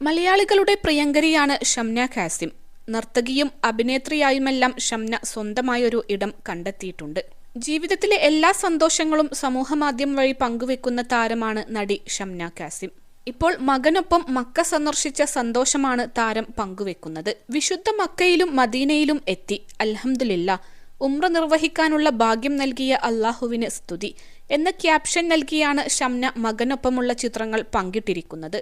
മലയാളികളുടെ പ്രിയങ്കരിയാണ് ഷംന കാസിം. നർത്തകിയും അഭിനേത്രിയായുമെല്ലാം ഷംന സ്വന്തമായൊരു ഇടം കണ്ടെത്തിയിട്ടുണ്ട്. ജീവിതത്തിലെ എല്ലാ സന്തോഷങ്ങളും സമൂഹമാധ്യമം വഴി പങ്കുവെക്കുന്ന താരമാണ് നടി ഷംന കാസിം. ഇപ്പോൾ മകനൊപ്പം മക്ക സന്ദർശിച്ച സന്തോഷമാണ് താരം പങ്കുവെക്കുന്നത്. വിശുദ്ധ മക്കയിലും മദീനയിലും എത്തി, അൽഹംദുലില്ലാഹ്, ഉംറ നിർവഹിക്കാനുള്ള ഭാഗ്യം നൽകിയ അല്ലാഹുവിന് സ്തുതി എന്ന ക്യാപ്ഷൻ നൽകിയാണ് ഷംന മകനൊപ്പമുള്ള ചിത്രങ്ങൾ പങ്കിട്ടിരിക്കുന്നത്.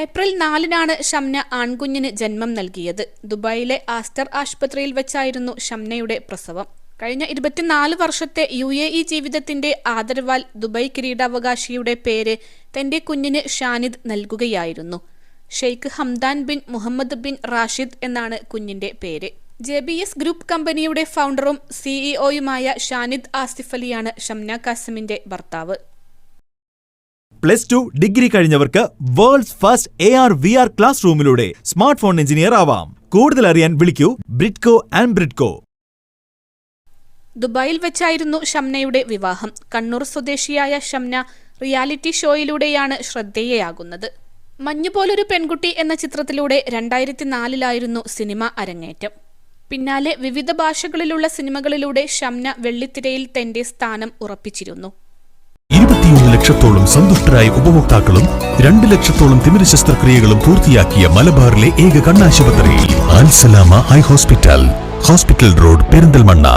ഏപ്രിൽ 4-നാണ് ഷംന ആൺകുഞ്ഞിന് ജന്മം നൽകിയത്. ദുബായിലെ ആസ്റ്റർ ആശുപത്രിയിൽ വെച്ചായിരുന്നു ഷംനയുടെ പ്രസവം. കഴിഞ്ഞ 24 വർഷത്തെ UAE ജീവിതത്തിന്റെ ആദരവാൽ ദുബായ് കിരീടാവകാശിയുടെ പേര് തന്റെ കുഞ്ഞിന് ഷാനിദ് നൽകുകയായിരുന്നു. Sheikh Hamdan bin Mohammed bin Rashid എന്നാണ് കുഞ്ഞിന്റെ പേര്. JBS ഗ്രൂപ്പ് കമ്പനിയുടെ ഫൗണ്ടറും CEOയുമായ ഷാനിദ് ആസിഫ് അലിയാണ് ഷംന കാസിമിന്റെ ഭർത്താവ്. +2 ഡിഗ്രി കഴിഞ്ഞവർക്ക് വേൾഡ്സ് ഫസ്റ്റ് AR/VR ക്ലാസ് റൂമിലൂടെ സ്മാർട്ട് ഫോൺ എഞ്ചിനീയർ ആവാം. കൂടുതൽ അറിയാൻ വിളിക്കൂ ബ്രിഡ്കോ ആൻഡ് ബ്രിഡ്കോ. ദുബായിൽ വെച്ചായിരുന്നു ഷംനയുടെ വിവാഹം. കണ്ണൂർ സ്വദേശിയായ ഷംന റിയാലിറ്റി ഷോയിലൂടെയാണ് ശ്രദ്ധേയയാകുന്നത്. മഞ്ഞുപോലൊരു പെൺകുട്ടി എന്ന ചിത്രത്തിലൂടെ 2004-ലായിരുന്നു സിനിമ അരങ്ങേറ്റം. പിന്നാലെ വിവിധ ഭാഷകളിലുള്ള സിനിമകളിലൂടെ ഷംന വെള്ളിത്തിരയിൽ തന്റെ സ്ഥാനം ഉറപ്പിച്ചിരുന്നു. 21 ലക്ഷത്തോളം സന്തുഷ്ടരായ ഉപഭോക്താക്കളും 2 ലക്ഷത്തോളം തിമിര ശസ്ത്രക്രിയകളും പൂർത്തിയാക്കിയ മലബാറിലെ ഏക കണ്ണാശുപത്രി അൽ സലാമ ഐ ഹോസ്പിറ്റൽ റോഡ്, പെരിന്തൽമണ്ണ.